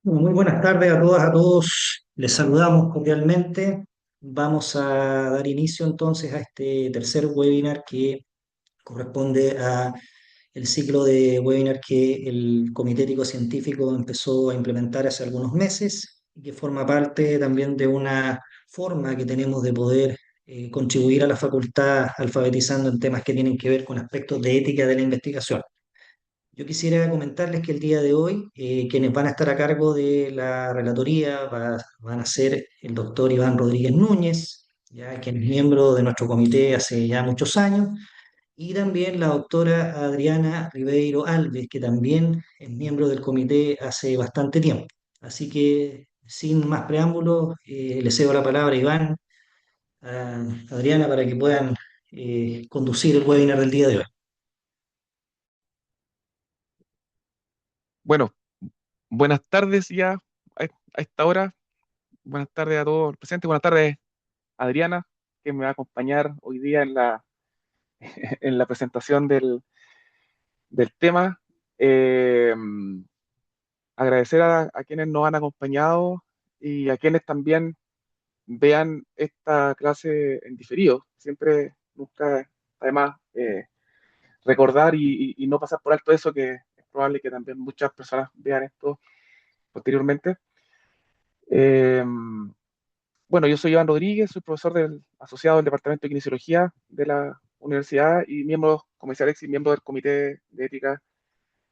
Bueno, muy buenas tardes a todas, a todos. Les saludamos cordialmente. Vamos a dar inicio entonces a este tercer webinar que corresponde a el ciclo de webinar que el Comité Ético Científico empezó a implementar hace algunos meses y que forma parte también de una forma que tenemos de poder contribuir a la facultad alfabetizando en temas que tienen que ver con aspectos de ética de la investigación. Yo quisiera comentarles que el día de hoy, quienes van a estar a cargo de la relatoría van a ser el doctor Iván Rodríguez Núñez, ya quien es miembro de nuestro comité hace ya muchos años, y también la doctora Adriana Ribeiro Alves, que también es miembro del comité hace bastante tiempo. Así que, sin más preámbulos, le cedo la palabra a Iván, a Adriana, para que puedan conducir el webinar del día de hoy. Bueno, buenas tardes ya a esta hora. Buenas tardes a todos los presentes. Buenas tardes, Adriana, que me va a acompañar hoy día en en la presentación del tema. Eh, Agradecer a quienes nos han acompañado y a quienes también vean esta clase en diferido. Siempre, nunca, además, recordar y no pasar por alto eso, que es probable que también muchas personas vean esto posteriormente. Eh, Bueno, yo soy Iván Rodríguez, soy profesor asociado del Departamento de Kinesiología de la universidad y miembro, como decía Alexis, miembro del Comité de Ética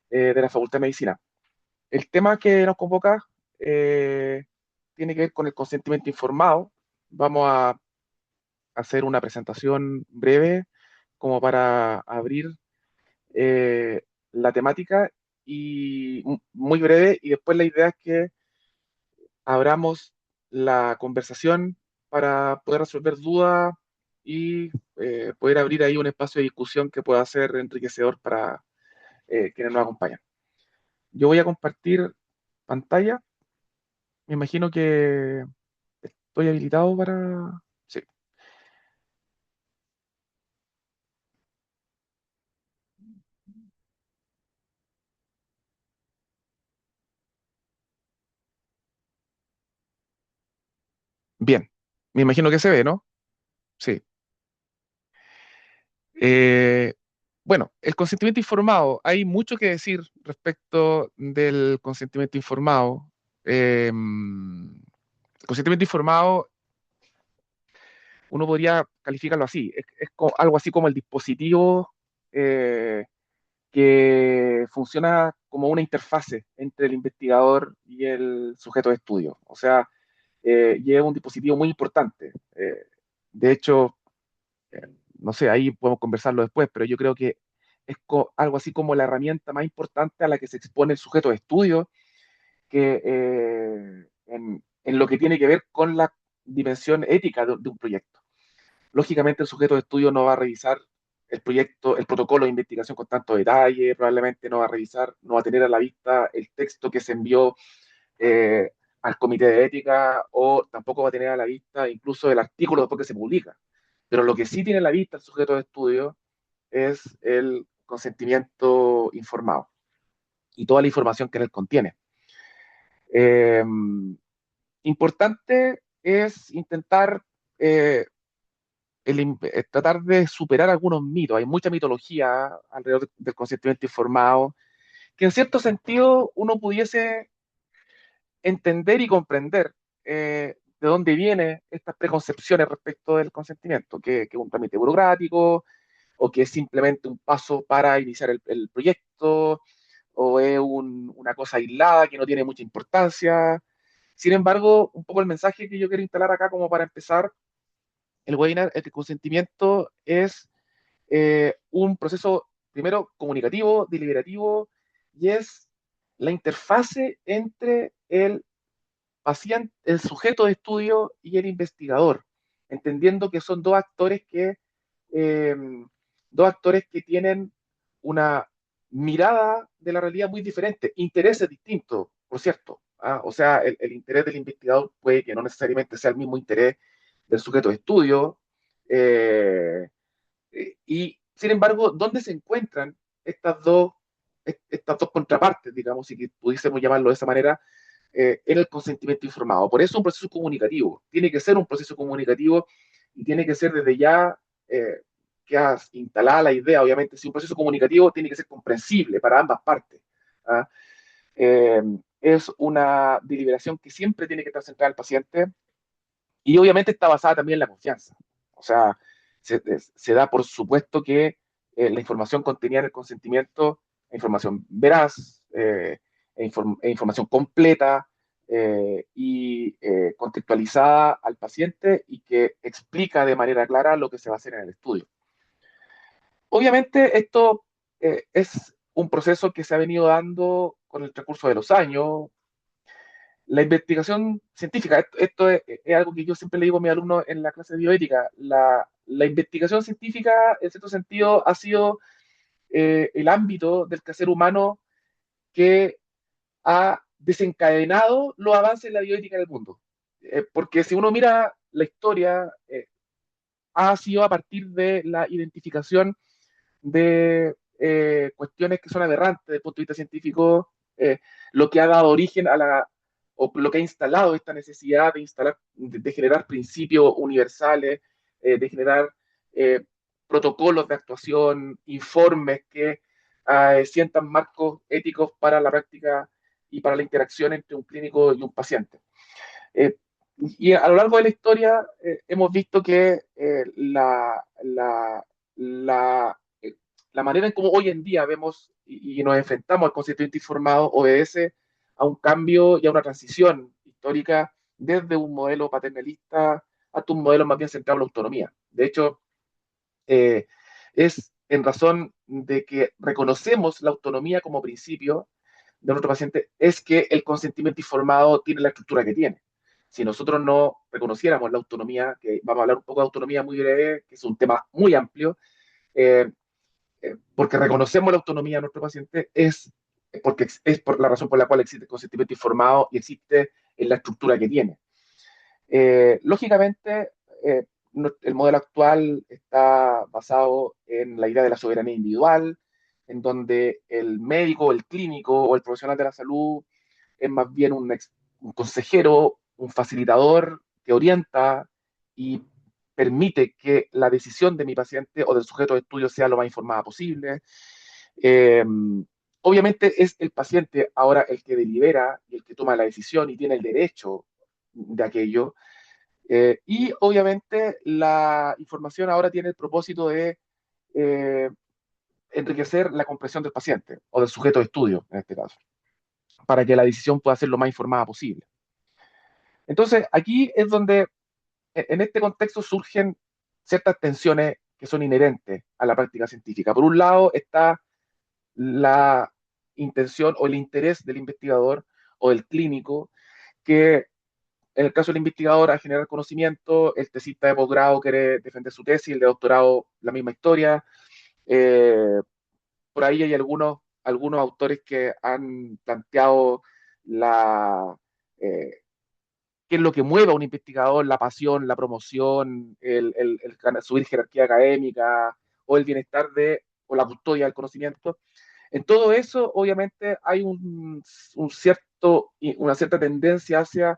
de la Facultad de Medicina. El tema que nos convoca eh, tiene que ver con el consentimiento informado. Vamos a hacer una presentación breve como para abrir la temática y muy breve, y después la idea es que abramos la conversación para poder resolver dudas y poder abrir ahí un espacio de discusión que pueda ser enriquecedor para quienes nos acompañan. Yo voy a compartir pantalla. Me imagino que estoy habilitado para... Sí, bien. Me imagino que se ve, ¿no? Sí. Eh, bueno, el consentimiento informado. Hay mucho que decir respecto del consentimiento informado. El consentimiento informado uno podría calificarlo así, algo así como el dispositivo eh, que funciona como una interfase entre el investigador y el sujeto de estudio. O sea, y es un dispositivo muy importante. De hecho, eh, no sé, ahí podemos conversarlo después, pero yo creo que es algo así como la herramienta más importante a la que se expone el sujeto de estudio, que en lo que tiene que ver con la dimensión ética de un proyecto. Lógicamente el sujeto de estudio no va a revisar el proyecto, el protocolo de investigación con tanto detalle, probablemente no va a revisar, no va a tener a la vista el texto que se envió eh, al comité de ética, o tampoco va a tener a la vista incluso el artículo después que se publica. Pero lo que sí tiene a la vista el sujeto de estudio es el consentimiento informado y toda la información que en él contiene. Eh, Importante es intentar tratar de superar algunos mitos. Hay mucha mitología alrededor del consentimiento informado, que en cierto sentido uno pudiese entender y comprender de dónde vienen estas preconcepciones respecto del consentimiento, que es un trámite burocrático, o que es simplemente un paso para iniciar el proyecto, o es una cosa aislada que no tiene mucha importancia. Sin embargo, un poco el mensaje que yo quiero instalar acá como para empezar el webinar es que el consentimiento es un proceso, primero, comunicativo, deliberativo, y es la interfase entre el paciente, el sujeto de estudio y el investigador, entendiendo que son eh, dos actores que tienen una mirada de la realidad muy diferente, intereses distintos, por cierto. ¿Ah? O sea, el interés del investigador puede que no necesariamente sea el mismo interés del sujeto de estudio, eh, y sin embargo, ¿dónde se encuentran estas dos contrapartes, digamos, si pudiésemos llamarlo de esa manera? en el consentimiento informado. Por eso un proceso comunicativo. Tiene que ser un proceso comunicativo y tiene que ser desde ya que has instalada la idea. Obviamente, si un proceso comunicativo tiene que ser comprensible para ambas partes. ¿Ah? Eh, es una deliberación que siempre tiene que estar centrada en el paciente y obviamente está basada también en la confianza. O sea, se da por supuesto que la información contenida en el consentimiento es información veraz, información completa y contextualizada al paciente y que explica de manera clara lo que se va a hacer en el estudio. Obviamente esto es un proceso que se ha venido dando con el transcurso de los años. La investigación científica, esto es algo que yo siempre le digo a mis alumnos en la clase de bioética, la investigación científica, en cierto sentido, ha sido el ámbito del quehacer humano que ha desencadenado los avances en la bioética en el mundo. Porque si uno mira la historia, ha sido a partir de la identificación de cuestiones que son aberrantes desde el punto de vista científico, lo que ha dado origen a o lo que ha instalado esta necesidad de de generar principios universales, de generar eh, protocolos de actuación, informes que sientan marcos éticos para la práctica y para la interacción entre un clínico y un paciente. Eh, y a lo largo de la historia hemos visto que la, la manera en cómo hoy en día vemos y nos enfrentamos al consentimiento informado obedece a un cambio y a una transición histórica desde un modelo paternalista hasta un modelo más bien centrado en la autonomía. De hecho, eh, es en razón de que reconocemos la autonomía como principio de nuestro paciente, es que el consentimiento informado tiene la estructura que tiene. Si nosotros no reconociéramos la autonomía, que vamos a hablar un poco de autonomía muy breve, que es un tema muy amplio, eh, porque reconocemos la autonomía de nuestro paciente, porque es por la razón por la cual existe el consentimiento informado y existe en la estructura que tiene. Lógicamente, el modelo actual está basado en la idea de la soberanía individual, en donde el médico, el clínico o el profesional de la salud es más bien un consejero, un facilitador que orienta y permite que la decisión de mi paciente o del sujeto de estudio sea lo más informada posible. Eh, Obviamente es el paciente ahora el que delibera y el que toma la decisión y tiene el derecho de aquello. Y obviamente la información ahora tiene el propósito de eh, enriquecer la comprensión del paciente o del sujeto de estudio, en este caso, para que la decisión pueda ser lo más informada posible. Entonces, aquí es donde, en este contexto, surgen ciertas tensiones que son inherentes a la práctica científica. Por un lado está la intención o el interés del investigador o del clínico, que en el caso del investigador a generar conocimiento, el tesista de posgrado quiere defender su tesis, el de doctorado la misma historia. Eh, por ahí hay algunos autores que han planteado la, eh, qué es lo que mueve a un investigador, la pasión, la promoción, subir jerarquía académica o el bienestar o la custodia del conocimiento. En todo eso, obviamente, hay una cierta tendencia hacia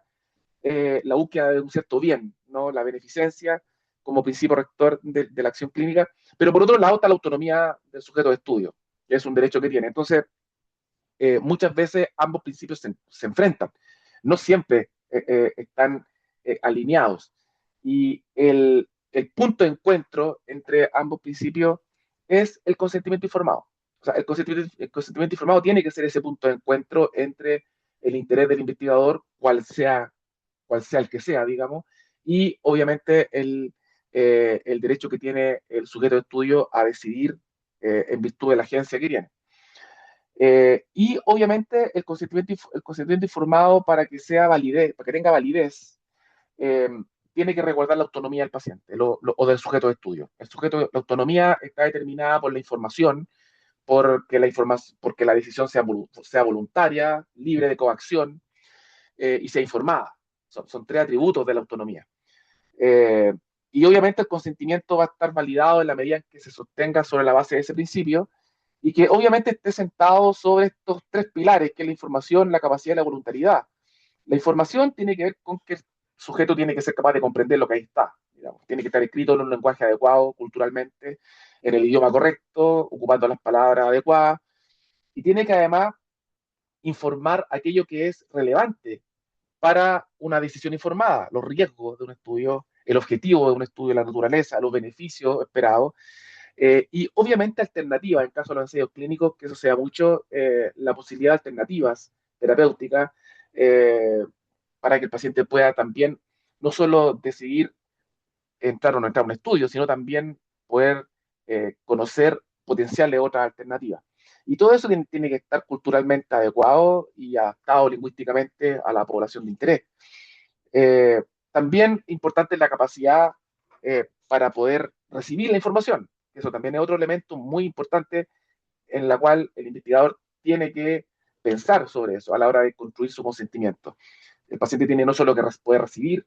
la búsqueda de un cierto bien, ¿no? La beneficencia como principio rector de la acción clínica, pero por otro lado está la autonomía del sujeto de estudio, que es un derecho que tiene. Entonces, muchas veces ambos principios se enfrentan, no siempre están alineados. Y el punto de encuentro entre ambos principios es el consentimiento informado. O sea, el consentimiento informado tiene que ser ese punto de encuentro entre el interés del investigador, cual sea el que sea, digamos, y obviamente el derecho que tiene el sujeto de estudio a decidir en virtud de la agencia que tiene. Y obviamente el consentimiento informado para que sea validez, para que tenga validez, eh, tiene que resguardar la autonomía del paciente o del sujeto de estudio. La autonomía está determinada por la información, porque la decisión sea voluntaria, libre de coacción y sea informada. Son tres atributos de la autonomía. Eh, y obviamente el consentimiento va a estar validado en la medida en que se sostenga sobre la base de ese principio y que obviamente esté sentado sobre estos tres pilares, que es la información, la capacidad y la voluntariedad. La información tiene que ver con que el sujeto tiene que ser capaz de comprender lo que ahí está, digamos. Tiene que estar escrito en un lenguaje adecuado culturalmente, en el idioma correcto, ocupando las palabras adecuadas, y tiene que además informar aquello que es relevante para una decisión informada, los riesgos de un estudio, el objetivo de un estudio de la naturaleza, los beneficios esperados, y obviamente alternativas, en caso de los ensayos clínicos, que eso sea mucho, la posibilidad de alternativas terapéuticas eh, para que el paciente pueda también no solo decidir entrar o no entrar a un estudio, sino también poder conocer potenciales otras alternativas. Y todo eso tiene que estar culturalmente adecuado y adaptado lingüísticamente a la población de interés. Eh, También importante la capacidad para poder recibir la información. Eso también es otro elemento muy importante en la cual el investigador tiene que pensar sobre eso a la hora de construir su consentimiento. El paciente tiene no solo que poder recibir,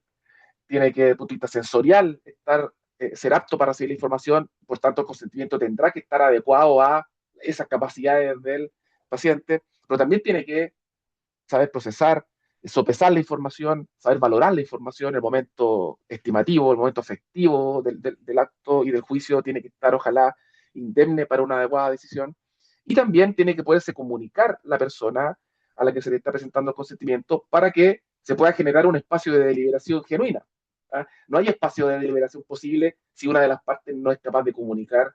tiene que, desde el punto de vista sensorial, ser apto para recibir la información, por tanto el consentimiento tendrá que estar adecuado a esas capacidades del paciente, pero también tiene que saber procesar, sopesar la información, saber valorar la información, el momento estimativo, el momento afectivo del acto y del juicio tiene que estar, ojalá, indemne para una adecuada decisión. Y también tiene que poderse comunicar la persona a la que se le está presentando el consentimiento para que se pueda generar un espacio de deliberación genuina. ¿Ah? No hay espacio de deliberación posible si una de las partes no es capaz de comunicar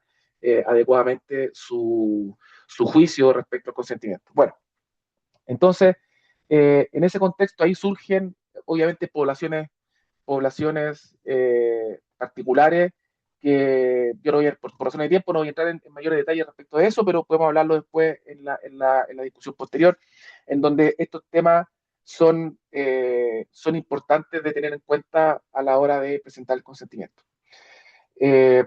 adecuadamente su juicio respecto al consentimiento. Bueno, entonces, en ese contexto ahí surgen, obviamente, poblaciones particulares que yo no voy a, por razones de tiempo no voy a entrar en mayores detalles respecto de eso, pero podemos hablarlo después en la discusión posterior, en donde estos temas son importantes de tener en cuenta a la hora de presentar el consentimiento. Eh,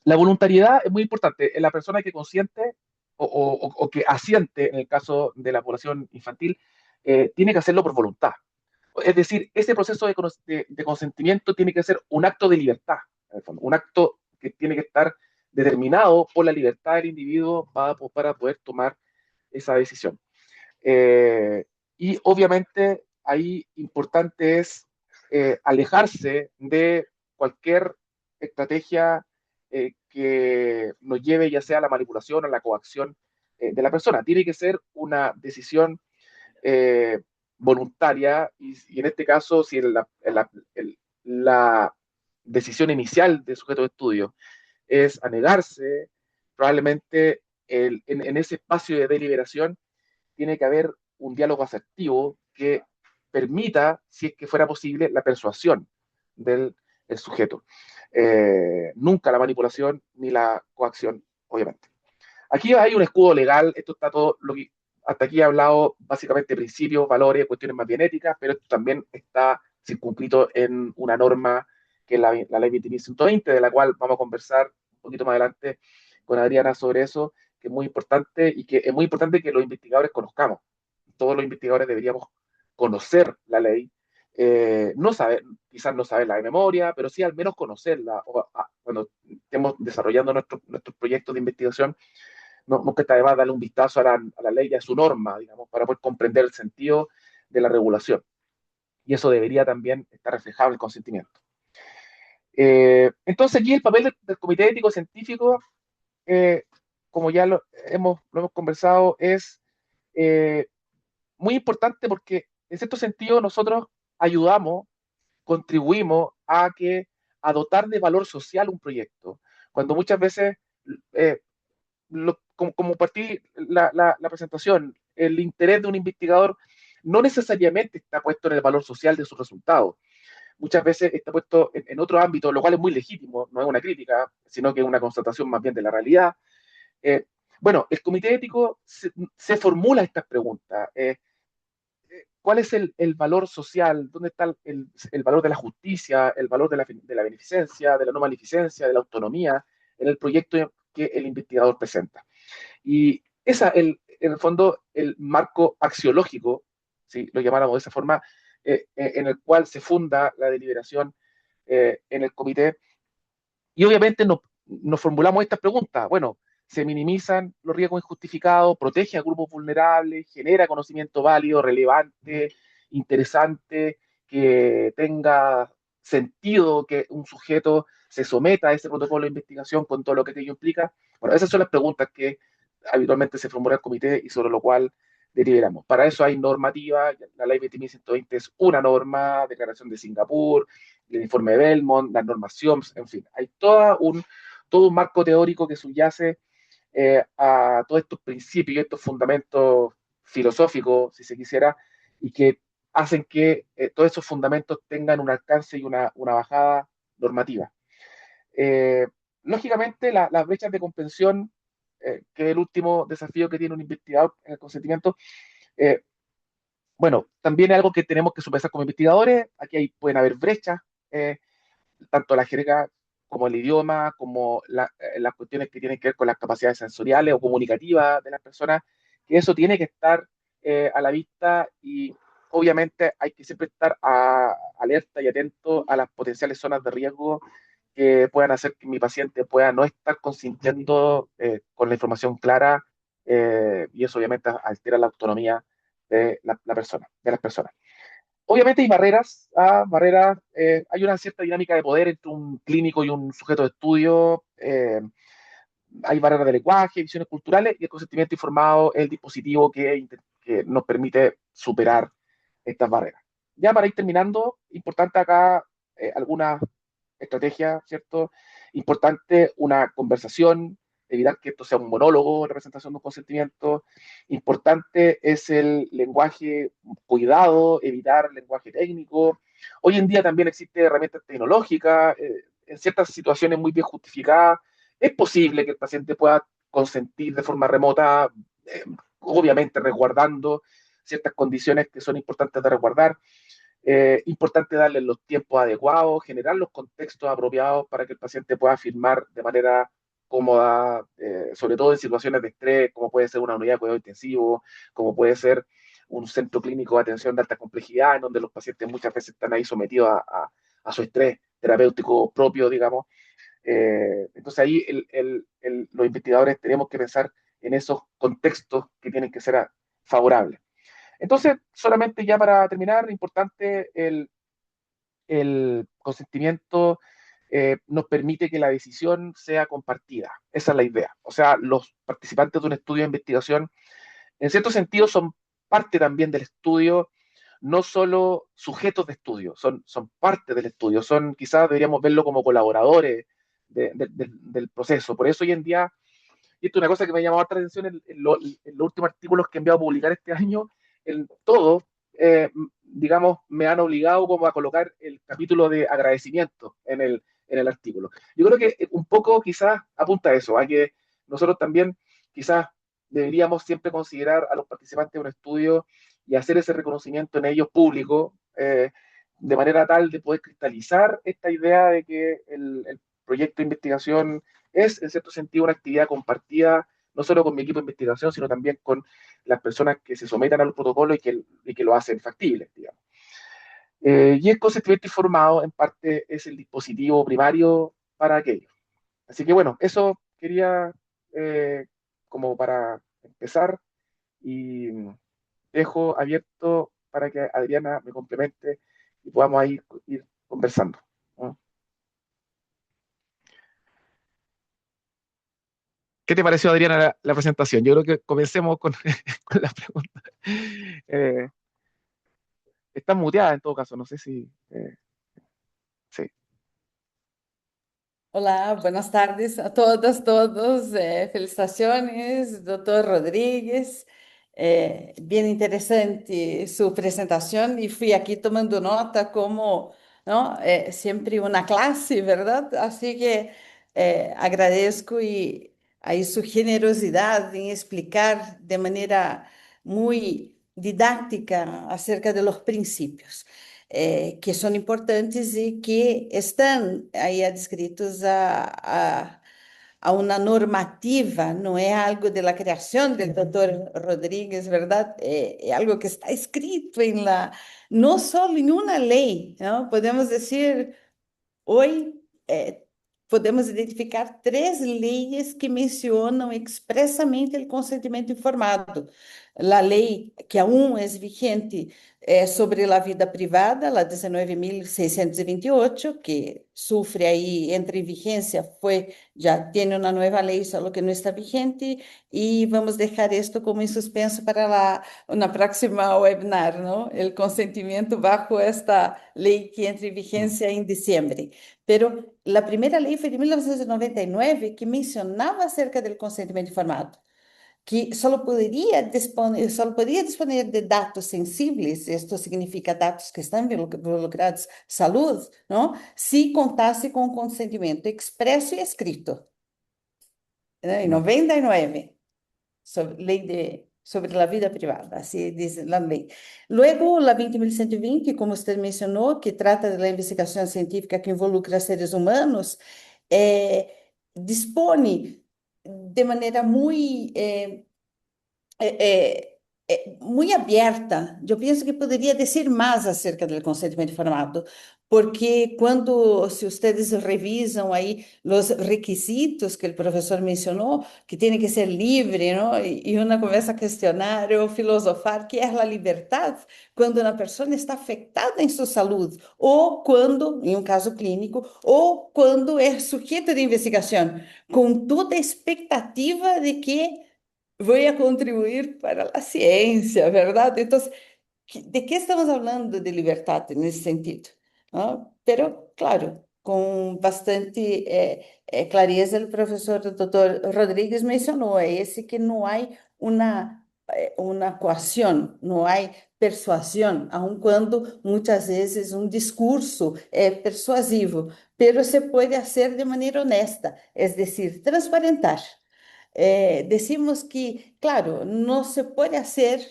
la voluntariedad es muy importante. En la persona que consiente o que asiente, en el caso de la población infantil, tiene que hacerlo por voluntad. Es decir, ese proceso de consentimiento tiene que ser un acto de libertad, en el fondo, un acto que tiene que estar determinado por la libertad del individuo para poder tomar esa decisión. Eh, y obviamente ahí importante es alejarse de cualquier estrategia que nos lleve ya sea a la manipulación o a la coacción de la persona. Tiene que ser una decisión eh, voluntaria y en este caso, si la decisión inicial del sujeto de estudio es anegarse, probablemente en ese espacio de deliberación tiene que haber un diálogo asertivo que permita, si es que fuera posible, la persuasión del sujeto. Nunca la manipulación ni la coacción, obviamente. Aquí hay un escudo legal, esto está todo, hasta aquí he hablado básicamente de principios, valores, cuestiones más bien éticas, pero esto también está circunscrito en una norma que es la ley 20.120, de la cual vamos a conversar un poquito más adelante con Adriana sobre eso, que es muy importante y que es muy importante que los investigadores conozcamos. Todos los investigadores deberíamos conocer la ley, no saber, quizás no saberla de memoria, pero sí al menos conocerla. Cuando estemos desarrollando nuestros proyectos de investigación, nunca está de más darle un vistazo a la ley y a su norma, digamos, para poder comprender el sentido de la regulación. Y eso debería también estar reflejado en el consentimiento. Entonces aquí el papel del Comité Ético Científico, eh, como ya lo hemos conversado, es eh, muy importante porque en cierto sentido nosotros ayudamos, contribuimos a dotar de valor social un proyecto, cuando muchas veces eh, como partí la presentación, el interés de un investigador no necesariamente está puesto en el valor social de sus resultados. Muchas veces está puesto en otro ámbito, lo cual es muy legítimo, no es una crítica, sino que es una constatación más bien de la realidad. Eh, bueno, el comité ético se formula estas preguntas. ¿Cuál es el valor social? ¿Dónde está el valor de la justicia, el valor de la beneficencia, de la no maleficencia, de la autonomía en el proyecto que el investigador presenta? Y en el fondo, el marco axiológico, si lo llamáramos de esa forma, en el cual se funda la deliberación en el comité. Y obviamente nos formulamos estas preguntas. Bueno, se minimizan los riesgos injustificados, protege a grupos vulnerables, genera conocimiento válido, relevante interesante, que tenga sentido que un sujeto se someta a ese protocolo de investigación con todo lo que ello implica? Bueno, esas son las preguntas que habitualmente se formula el comité y sobre lo cual deliberamos. Para eso hay normativa, la ley 20.120 es una norma, declaración de Singapur, el informe de Belmont, las normas SIOMS, en fin, hay todo un marco teórico que subyace a todos estos principios y estos fundamentos filosóficos, si se quisiera, y que hacen que todos esos fundamentos tengan un alcance y una bajada normativa. Eh, Lógicamente, las brechas de comprensión, que es el último desafío que tiene un investigador en el consentimiento, eh, bueno, también es algo que tenemos que superar como investigadores. Aquí pueden haber brechas, eh, tanto la jerga como el idioma, como las cuestiones que tienen que ver con las capacidades sensoriales o comunicativas de las personas, que eso tiene que estar a la vista y obviamente hay que siempre estar alerta y atento a las potenciales zonas de riesgo que puedan hacer que mi paciente pueda no estar consintiendo con la información clara y eso obviamente altera la autonomía de la persona, de las personas. Obviamente hay barreras, hay una cierta dinámica de poder entre un clínico y un sujeto de estudio, hay barreras de lenguaje, visiones culturales y el consentimiento informado es el dispositivo que nos permite superar estas barreras. Ya para ir terminando, importante acá algunas estrategias, ¿cierto? Importante una conversación, evitar que esto sea un monólogo, representación de un consentimiento. Importante es el lenguaje cuidado, evitar lenguaje técnico. Hoy en día también existe herramientas tecnológicas, en ciertas situaciones muy bien justificadas. Es posible que el paciente pueda consentir de forma remota, obviamente resguardando ciertas condiciones que son importantes de resguardar. Importante darle los tiempos adecuados, generar los contextos apropiados para que el paciente pueda firmar de manera cómoda, sobre todo en situaciones de estrés, como puede ser una unidad de cuidado intensivo, como puede ser un centro clínico de atención de alta complejidad, en donde los pacientes muchas veces están ahí sometidos a su estrés terapéutico propio, digamos. Entonces ahí los investigadores tenemos que pensar en esos contextos que tienen que ser favorables. Entonces, solamente ya para terminar, importante el consentimiento nos permite que la decisión sea compartida. Esa es la idea. O sea, los participantes de un estudio de investigación, en cierto sentido, son parte también del estudio, no solo sujetos de estudio, son parte del estudio, quizás deberíamos verlo como colaboradores del proceso. Por eso hoy en día, y esto es una cosa que me ha llamado la atención en los últimos artículos que he enviado a publicar este año, en todo, digamos, me han obligado como a colocar el capítulo de agradecimiento en el artículo. Yo creo que un poco quizás apunta a eso, a que nosotros también quizás deberíamos siempre considerar a los participantes de un estudio y hacer ese reconocimiento en ellos público, de manera tal de poder cristalizar esta idea de que el proyecto de investigación es, en cierto sentido, una actividad compartida, no solo con mi equipo de investigación, sino también con las personas que se sometan a los protocolos y que lo hacen factible, digamos. Y el consentimiento informado, en parte, es el dispositivo primario para aquello. Así que bueno, eso quería eh, como para empezar y dejo abierto para que Adriana me complemente y podamos ir conversando, ¿no? ¿Qué te pareció, Adriana, la presentación? Yo creo que comencemos con, con la pregunta. Eh, Está muteada en todo caso, no sé si... sí. Hola, buenas tardes a todas, todos. Felicitaciones, doctor Rodríguez. Bien interesante su presentación y fui aquí tomando nota como, ¿no? Siempre una clase, ¿verdad? Así que agradezco y ahí su generosidad en explicar de manera muy didáctica acerca de los principios que son importantes y que están aí adscritos a una normativa, no es algo de la creación del doctor Rodríguez, ¿verdad? Es algo que está escrito en no solo en una ley, ¿no? Podemos decir, hoy podemos identificar tres leyes que mencionam expressamente o consentimento informado. A lei que aún é vigente sobre a vida privada, a 19.628, que sufre aí, entra em vigência, já tem uma nova lei, só que não está vigente, e vamos deixar isto como em suspenso para na próxima webinar, não? O consentimento bajo esta lei que entra em mm, vigência em dezembro. Pero a primeira lei foi de 1999, que mencionava acerca do consentimento informado, que só poderia disponer de dados sensíveis, isto significa dados que estão involucrados saúde, não? Se contasse com consentimento expresso e escrito, né? Em mm, 99, sobre a vida privada, assim diz a lei. Luego, a 20.120, como você mencionou, que trata da investigação científica que involucra seres humanos, dispõe de maneira muito é, muito aberta. Eu penso que poderia dizer mais acerca do consentimento informado, porque se vocês revisam aí os requisitos que o professor mencionou, que tem que ser livre, não? E uma conversa questionário, filosofar, que é a liberdade quando uma pessoa está afetada em sua saúde, ou quando, em um caso clínico, ou quando é sujeito de investigação, com toda a expectativa de que vou a contribuir para a ciência, ¿verdad? Então, ¿de qué estamos hablando de libertad en ese sentido? ¿No? Pero, claro, con bastante clareza, el profesor doctor Rodríguez mencionó, ese que no hay una coacción, no hay persuasión, aun cuando muchas veces un discurso es persuasivo, pero se puede hacer de manera honesta, es decir, transparentar. Decimos que, claro, no se puede hacer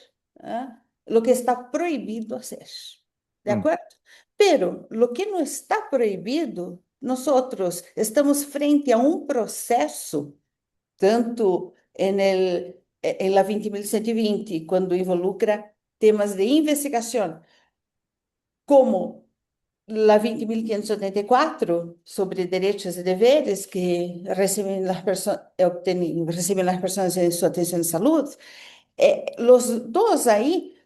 lo que está prohibido hacer, ¿de mm, acuerdo? Pero lo que no está prohibido, nosotros estamos frente a un proceso, tanto en la 20.120, cuando involucra temas de investigación, como la 20.574 sobre derechos y deberes que reciben las personas en su atención de salud, los dos ahí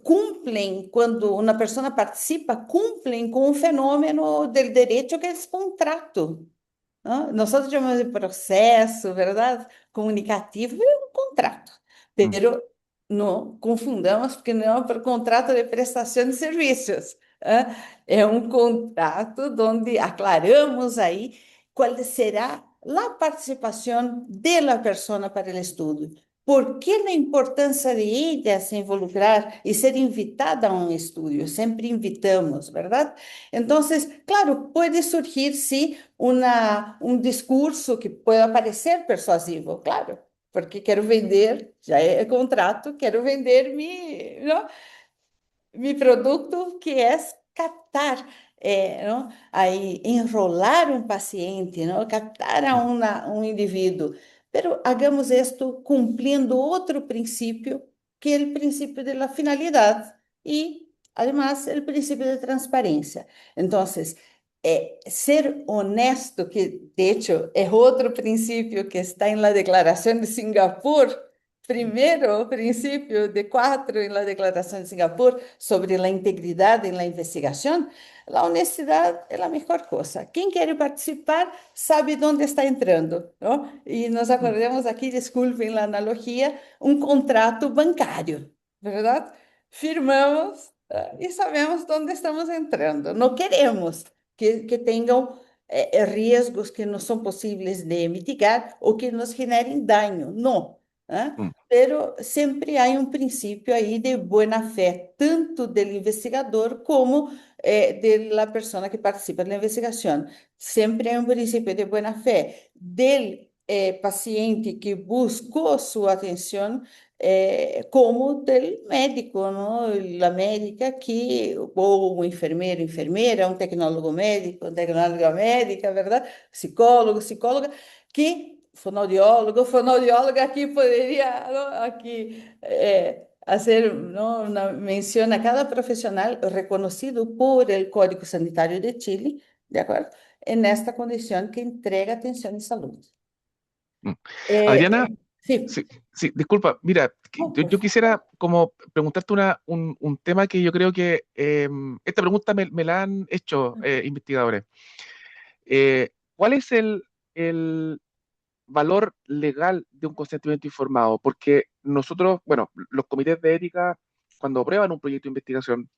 cumplen, quando uma pessoa participa, cumprem com o fenômeno do direito que é esse contrato. ¿No? Nosotros llamamos de proceso, ¿verdad? Comunicativo, é um contrato. mm, Pero não confundamos, porque não é um contrato de prestação de serviços. ¿Ah? É um contrato onde aclaramos aí qual será a participação da pessoa para o estudo. Por que a importância de ela se involucrar e ser invitada a um estudo? Sempre invitamos, ¿verdad? Então, claro, pode surgir, sim, um discurso que pueda parecer persuasivo, claro, porque quero vender, já é contrato, quero vender não? Mi produto, que é captar, não? Aí, enrolar um paciente, não? Captar a um indivíduo. Pero hagamos isto cumprindo outro princípio, que é o princípio da finalidade e, además, o princípio de transparência. Então, ser honesto, que de hecho é outro princípio que está na Declaração de Singapur, primeiro princípio de quatro na Declaração de Singapur sobre a integridade na investigação, a honestidade é a melhor coisa. Quem quer participar sabe onde está entrando, não? E nos mm, acordamos aqui, desculpem a analogia, um contrato bancário, verdade? Firmamos e sabemos onde estamos entrando. Não queremos que tenham riscos que não são possíveis de mitigar ou que nos generem dano, não. mm, Pero sempre há um princípio aí de boa fé, tanto do investigador como da pessoa que participa da investigação. Sempre há um princípio de boa fé do paciente que buscou sua atenção, como do médico, não? A médica ou um enfermeiro, enfermeira, um tecnólogo médico, tecnóloga médica, verdade? Psicólogo, psicóloga, que fonoaudióloga aqui poderia, não? Aqui fazer, não, uma menção a cada profissional reconhecido por el Código Sanitário de Chile, de acordo? Nesta condição que entrega atenção de saúde. mm. Eh, Adriana, Sí. Sí, sí, disculpa, mira, No, yo, por yo favor. quisiera como preguntarte un tema que yo creo que esta pregunta me la han hecho investigadores. ¿Cuál es el valor legal de un consentimiento informado? Porque nosotros, bueno, los comités de ética, cuando aprueban un proyecto de investigación,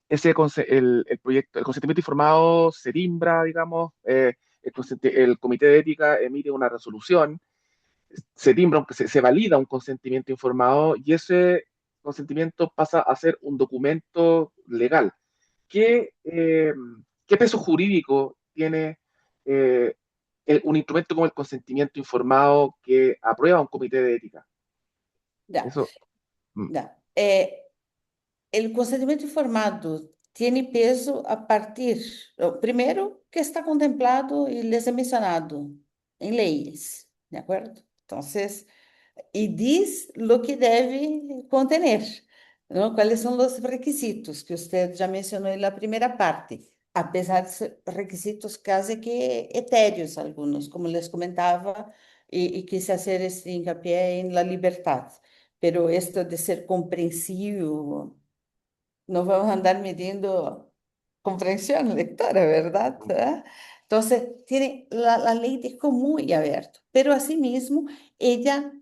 el proyecto, el consentimiento informado se timbra, digamos, el comité de ética emite una resolución, se timbra, se valida un consentimiento informado y ese consentimiento pasa a ser un documento legal. ¿Qué, eh, qué peso jurídico tiene eh, un instrumento como el consentimiento informado que aprueba un comité de ética? Ya, Eso, mm, ya. El consentimiento informado tiene peso a partir, primero, que está contemplado y les he mencionado en leyes, ¿de acuerdo? Entonces, y diz lo que deve contener, ¿no? Cuáles son los requisitos que usted ya mencionó en la primera parte, apesar de ser requisitos casi que etéreos algunos, como les comentaba, y quise hacer este hincapié en la libertad. Pero esto de ser comprensivo, no vamos a andar midiendo comprensión lectora, ¿verdad? mm, ¿Ah? Entonces, tiene, la ley dejó muy abierto, pero asimismo, ella,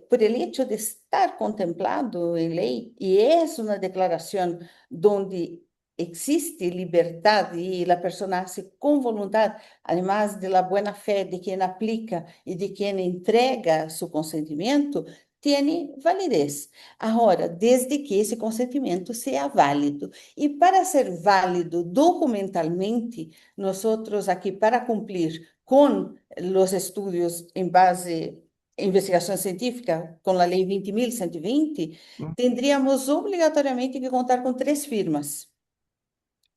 por el hecho de estar contemplado en ley, y es una declaración donde existe libertad y la persona hace con voluntad, además de la buena fe de quien aplica y de quien entrega su consentimiento, tiene validez. Agora, desde que esse consentimento seja válido. E para ser válido documentalmente, nós outros aqui, para cumprir com os estudos em base investigação científica, com a Lei 20.120, mm, teríamos obrigatoriamente que contar com 3 firmas.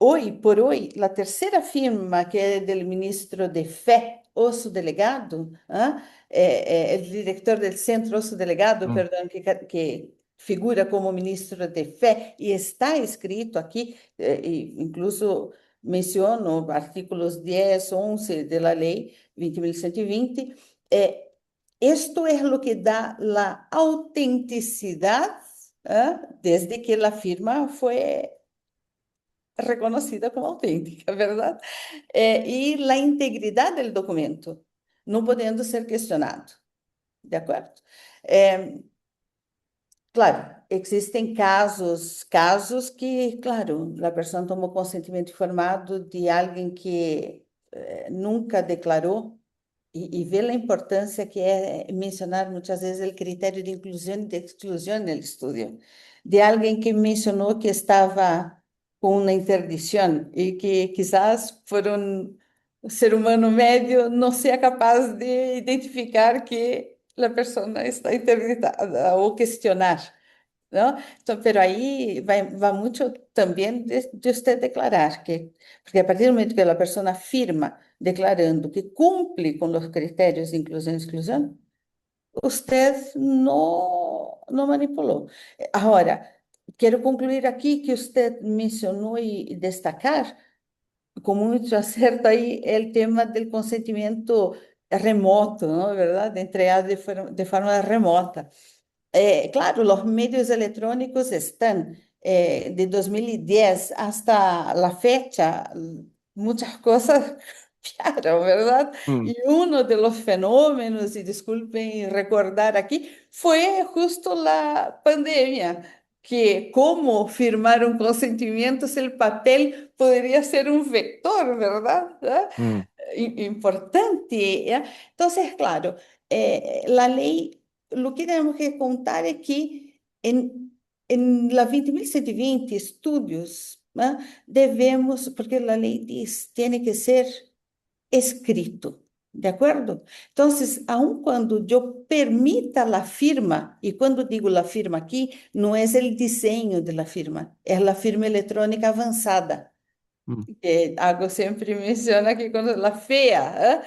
Hoy por hoy, la tercera firma, que es del ministro de Fe, o su delegado, ¿ah? El director del centro, o su delegado, mm, perdón, que figura como ministro de Fe y está escrito aquí, incluso menciono artículos 10, 11 de la ley 20.120. Esto es lo que da la autenticidad, ¿ah? Desde que la firma fue reconocida como auténtica, ¿verdad? Y la integridad del documento, no pudiendo ser questionado, ¿de acuerdo? Eh, Claro, existem casos que, claro, a pessoa tomou consentimento informado de alguém que nunca declarou e vê a importância que é mencionar muitas vezes o critério de inclusão e de exclusão no estudo, de alguém que mencionou que estava com uma interdição e que quizás por um ser humano médio não seja capaz de identificar que a pessoa está interditada ou questionar. ¿No? Entonces, pero ahí va mucho también de usted declarar que, porque a partir del momento que la persona firma declarando que cumple con los criterios de inclusión y exclusión, usted no manipuló. Ahora, quiero concluir aquí que usted mencionó y destacar con mucho acierto ahí el tema del consentimiento remoto, ¿no? ¿Verdad? De entregar de forma remota. Claro, los medios electrónicos están de 2010 hasta la fecha, muchas cosas cambiaron, ¿verdad? mm, Y uno de los fenómenos, y disculpen recordar aquí, fue justo la pandemia, que cómo firmar un consentimiento si el papel podría ser un vector, ¿verdad? ¿Ah? mm, Importante, ¿ya? Entonces, claro, la ley, lo que tenemos que contar es que en la 20.120 estudios, ¿ah? Debemos, porque la ley dice, tiene que ser escrito, ¿de acuerdo? Entonces, aun cuando yo permita la firma, y cuando digo la firma aquí, no es el diseño de la firma, es la firma electrónica avanzada, mm, que algo siempre menciona aquí cuando la FEA, ¿ah?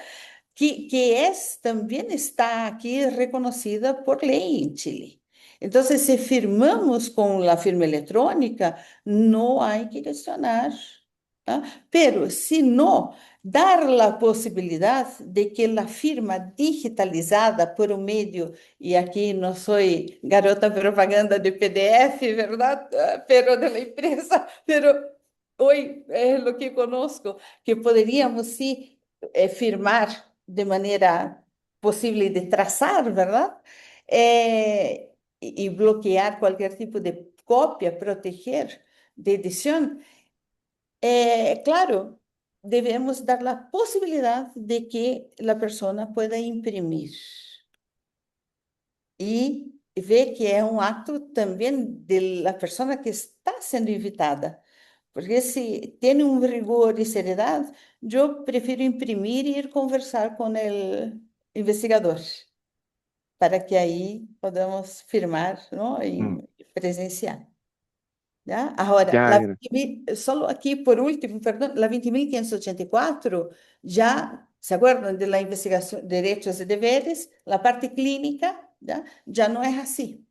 Que es, también está aquí reconocida por ley en Chile. Entonces, si firmamos con la firma electrónica, no hay que cuestionar ¿ah? Pero si no, dar la posibilidad de que la firma digitalizada por un medio, y aquí no soy garota propaganda de PDF, ¿verdad? Pero de la empresa, pero hoy es lo que conozco, que podríamos sí firmar de manera posible de trazar, ¿verdad? Y bloquear cualquier tipo de copia, proteger de edición. Claro, debemos dar la posibilidad de que la persona pueda imprimir y ver que es un acto también de la persona que está siendo invitada. Porque si tiene un rigor y seriedad, yo prefiero imprimir y ir conversar con el investigador, para que ahí podamos firmar, ¿no? Mm, Y presenciar. ¿Ya? Ahora, ya, ya. solo aquí por último, perdón, la 20.584 ya, ¿se acuerdan de la investigación de derechos y deberes? La parte clínica, ¿ya? Ya no es así.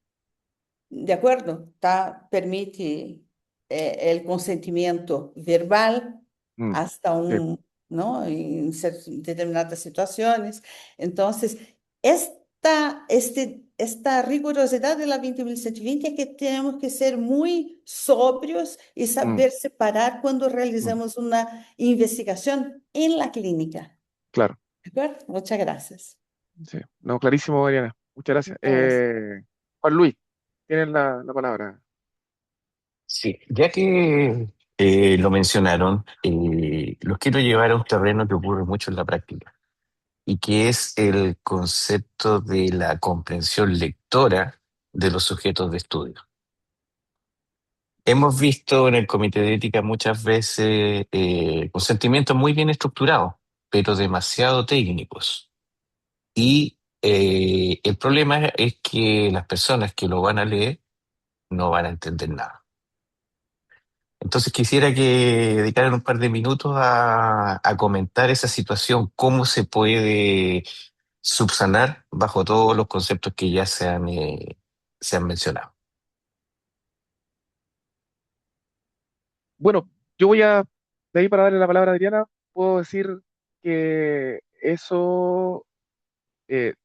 De acuerdo, tá? Permite el consentimiento verbal Mm, hasta sí, un, ¿no? En determinadas situaciones. Entonces, esta rigurosidad de la 20.120 es que tenemos que ser muy sobrios y mm, saber separar cuando mm, realizamos una investigación en la clínica. claro. ¿De acuerdo? Muchas gracias. Sí. No, clarísimo, Mariana. Muchas gracias. Muchas gracias. Juan Luis, tienes la palabra. Sí, ya que lo mencionaron, los quiero llevar a un terreno que ocurre mucho en la práctica y que es el concepto de la comprensión lectora de los sujetos de estudio. Hemos visto en el Comité de Ética muchas veces consentimientos muy bien estructurados, pero demasiado técnicos. Y el problema es que las personas que lo van a leer no van a entender nada. Entonces quisiera que dedicaran un par de minutos a comentar esa situación, cómo se puede subsanar bajo todos los conceptos que ya se han mencionado. Bueno, yo voy de ahí para darle la palabra a Adriana, puedo decir que eh,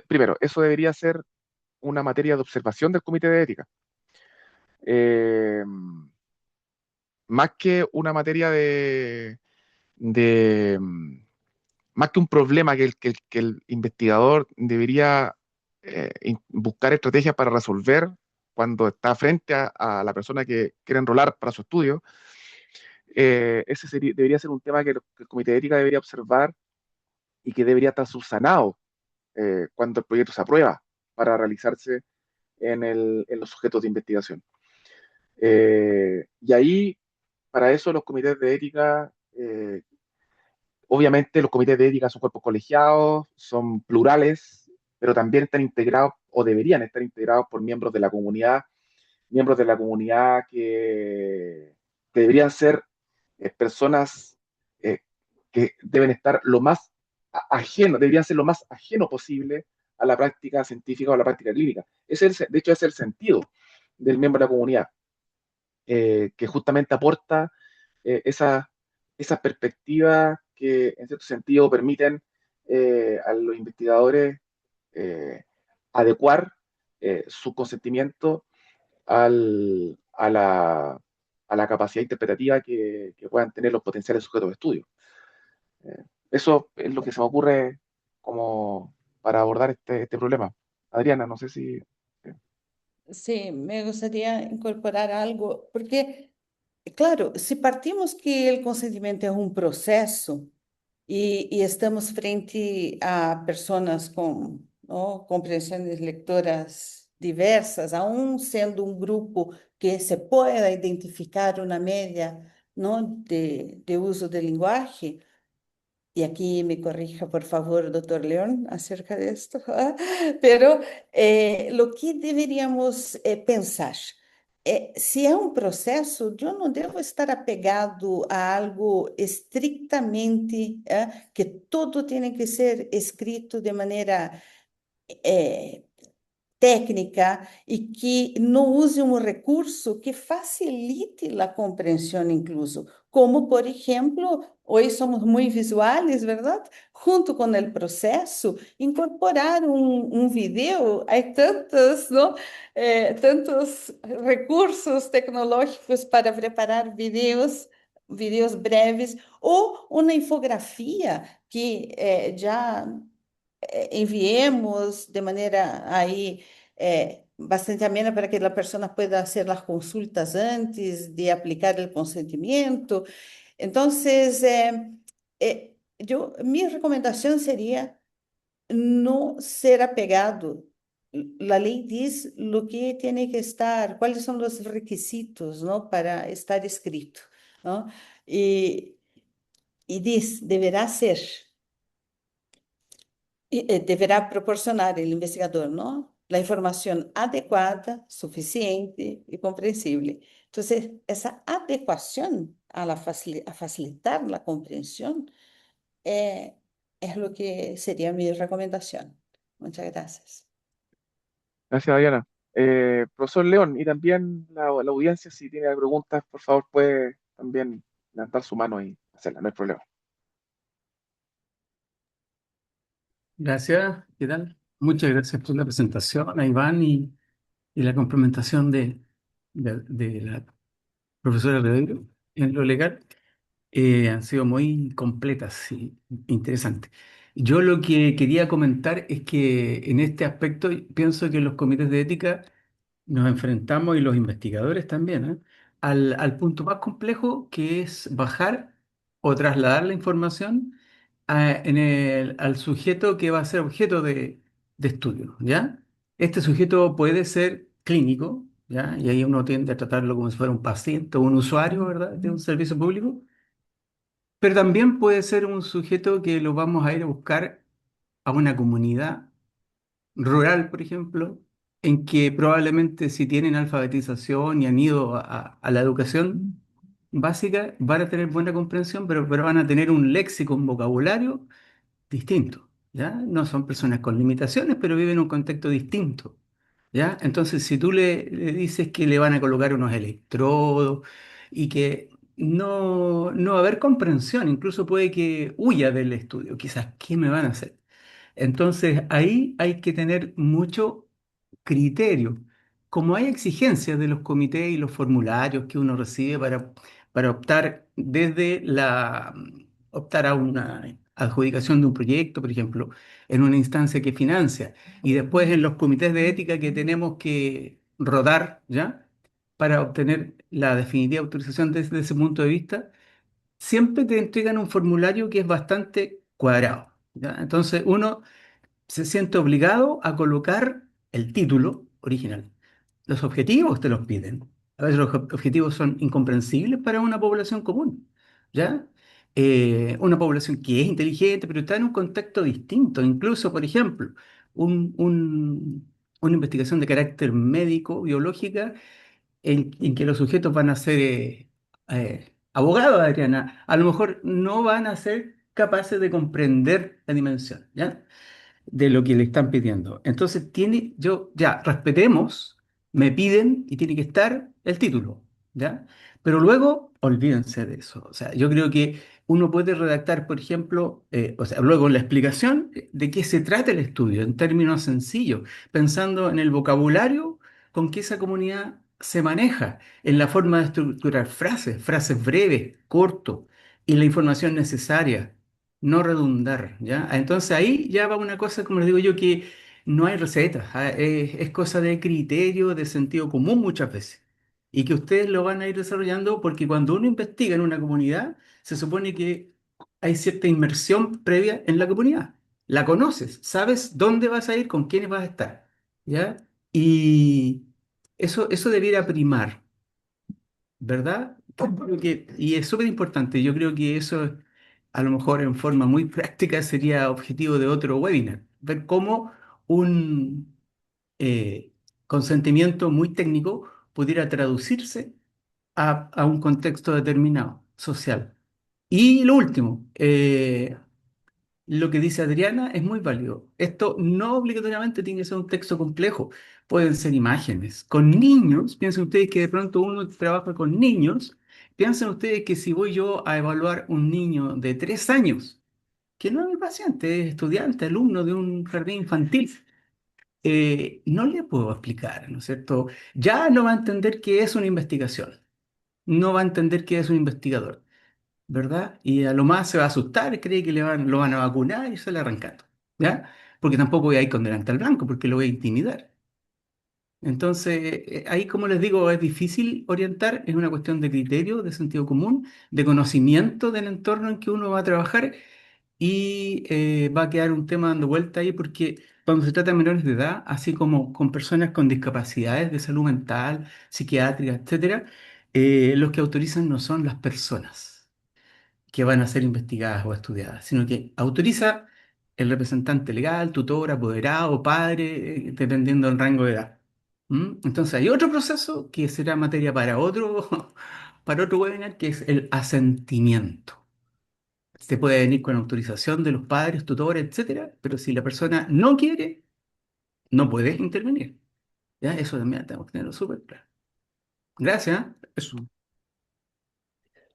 primero, eso debería ser una materia de observación del Comité de Ética. Eh, Más que una materia de, más que un problema que el investigador debería buscar estrategias para resolver cuando está frente a la persona que quiere enrolar para su estudio. Debería ser un tema que el Comité de Ética debería observar y que debería estar subsanado cuando el proyecto se aprueba para realizarse en los sujetos de investigación. Y ahí, para eso, los comités de ética, obviamente los comités de ética son cuerpos colegiados, son plurales, pero también están integrados o deberían estar integrados por miembros de la comunidad que deberían ser personas eh, que deben estar lo más ajeno, deberían ser lo más ajeno posible a la práctica científica o a la práctica clínica. De hecho, es el sentido del miembro de la comunidad, que justamente aporta esa, esas perspectivas que en cierto sentido permiten a los investigadores eh, adecuar su consentimiento a la capacidad interpretativa que puedan tener los potenciales sujetos de estudio. Eso es lo que se me ocurre como para abordar este problema. Adriana, no sé si... Sí, me gustaría incorporar algo, porque, claro, si partimos que el consentimiento es un proceso y estamos frente a personas con, ¿no? compreensões lectoras diversas, aún siendo un grupo que se pueda identificar una media, ¿no? de uso del lenguaje, y aquí me corrija, por favor, doctor León, acerca de esto. Pero lo que deveríamos pensar, se é um processo, eu não devo estar apegado a algo estrictamente, que todo tem que ser escrito de maneira técnica e que não use um recurso que facilite a compreensão incluso, como por exemplo, hoje somos muito visuais, verdade? Junto com o processo, incorporar um vídeo, há tantos, não? Tantos recursos tecnológicos para preparar vídeos breves, ou uma infografia que já enviemos de maneira aí bastante amena para que a pessoa pueda fazer as consultas antes de aplicar o consentimento. Então, minha recomendação seria não ser apegado. A lei diz o que tem que estar, quais são os requisitos, não, para estar escrito, não? E, e diz, deverá ser. Deverá proporcionar o investigador, ¿no? La información adecuada, suficiente y comprensible. Entonces, esa adecuación a facilitar la comprensión es lo que sería mi recomendación. Muchas gracias. Gracias, Diana. Profesor León, y también la audiencia, si tiene preguntas, por favor, puede también levantar su mano y hacerla, no hay problema. Gracias, ¿qué tal? Muchas gracias por la presentación a Iván y la complementación de la profesora Ribeiro en lo legal. Han sido muy completas y interesantes. Yo lo que quería comentar es que en este aspecto pienso que los comités de ética nos enfrentamos, y los investigadores también, al punto más complejo, que es bajar o trasladar la información al sujeto que va a ser objeto de estudio, ¿ya? Este sujeto puede ser clínico, ¿ya? Y ahí uno tiende a tratarlo como si fuera un paciente o un usuario, ¿verdad? De un servicio público. Pero también puede ser un sujeto que lo vamos a ir a buscar a una comunidad rural, por ejemplo, en que probablemente, si tienen alfabetización y han ido a la educación básica, van a tener buena comprensión, pero van a tener un léxico, un vocabulario distinto, ¿ya? No son personas con limitaciones, pero viven en un contexto distinto, ¿ya? Entonces, si tú le dices que le van a colocar unos electrodos y que no va a haber comprensión, incluso puede que huya del estudio, quizás, ¿qué me van a hacer? Entonces, ahí hay que tener mucho criterio. Como hay exigencias de los comités y los formularios que uno recibe para optar optar a una adjudicación de un proyecto, por ejemplo, en una instancia que financia, y después en los comités de ética que tenemos que rodar, ¿ya? Para obtener la definitiva autorización desde ese punto de vista, siempre te entregan un formulario que es bastante cuadrado, ¿ya? Entonces uno se siente obligado a colocar el título original. Los objetivos te los piden. A veces los objetivos son incomprensibles para una población común, ¿ya? Una población que es inteligente, pero está en un contexto distinto. Incluso, por ejemplo, una investigación de carácter médico, biológica, en que los sujetos van a ser abogados, Adriana, a lo mejor no van a ser capaces de comprender la dimensión, ¿ya? De lo que le están pidiendo. Entonces, ya, respetemos, me piden y tiene que estar el título, ¿ya? Pero luego, olvídense de eso. O sea, yo creo que uno puede redactar, por ejemplo, o sea, luego la explicación de qué se trata el estudio, en términos sencillos, pensando en el vocabulario con que esa comunidad se maneja, en la forma de estructurar frases breves, corto, y la información necesaria, no redundar, ¿ya? Entonces ahí ya va una cosa, como les digo yo, que no hay recetas, es cosa de criterio, de sentido común muchas veces, y que ustedes lo van a ir desarrollando porque cuando uno investiga en una comunidad, se supone que hay cierta inmersión previa en la comunidad. La conoces, sabes dónde vas a ir, con quiénes vas a estar, ¿ya? Y eso debiera primar, ¿verdad? Y es súper importante. Yo creo que eso, a lo mejor en forma muy práctica, sería objetivo de otro webinar. Ver cómo un consentimiento muy técnico pudiera traducirse a un contexto determinado, social. Y lo último, lo que dice Adriana es muy válido. Esto no obligatoriamente tiene que ser un texto complejo, pueden ser imágenes. Con niños, piensen ustedes que de pronto uno trabaja con niños, piensen ustedes que si voy yo a evaluar un niño de 3 años, que no es mi paciente, es estudiante, alumno de un jardín infantil, no le puedo explicar, ¿no es cierto? Ya no va a entender qué es una investigación, no va a entender qué es un investigador, ¿verdad? Y a lo más se va a asustar, cree que lo van a vacunar y sale arrancando, ¿ya? Porque tampoco voy a ir con delantal blanco, porque lo voy a intimidar. Entonces, ahí, como les digo, es difícil orientar, es una cuestión de criterio, de sentido común, de conocimiento del entorno en que uno va a trabajar y va a quedar un tema dando vuelta ahí porque cuando se trata de menores de edad, así como con personas con discapacidades de salud mental, psiquiátrica, etcétera, los que autorizan no son las personas que van a ser investigadas o estudiadas, sino que autoriza el representante legal, tutor, apoderado, padre, dependiendo del rango de edad. ¿Mm? Entonces hay otro proceso que será materia para otro, para otro webinar, que es el asentimiento. Se puede venir con autorización de los padres, tutores, etcétera, pero si la persona no quiere, no puedes intervenir. ¿Ya? Eso también tenemos que tenerlo súper claro. Gracias. ¿Eh? Eso.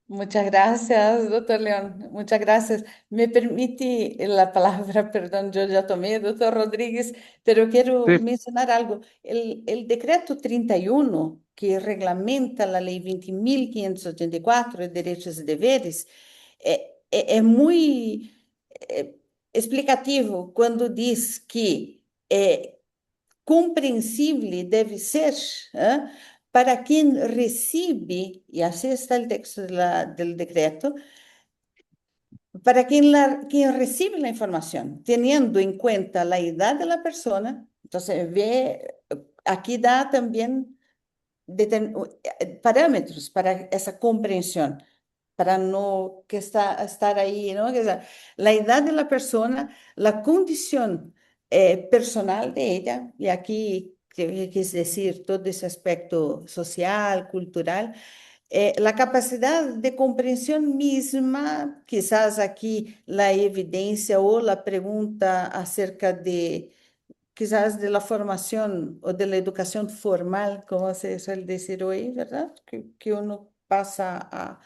Muchas gracias, doctor León. Muchas gracias. Me permite la palabra, perdón, yo ya tomé, doctor Rodríguez, pero quiero Sí, mencionar algo. El decreto 31, que reglamenta la ley 20.584 de derechos y deberes, es muy explicativo cuando diz que compreensível deve ser, para quien recibe, y así está el texto del decreto, para quien recibe la información, teniendo en cuenta la edad de la persona. Entonces, aquí da también parámetros para esa comprensión, para no estar ahí, ¿no? Que sea, la edad de la persona, la condición personal de ella, y aquí quis decir todo ese aspecto social, cultural, la capacidad de comprensión misma, quizás aquí la evidencia o la pregunta acerca de quizás de la formación o de la educación formal, como se suele decir hoy, ¿verdad? Que uno pasa a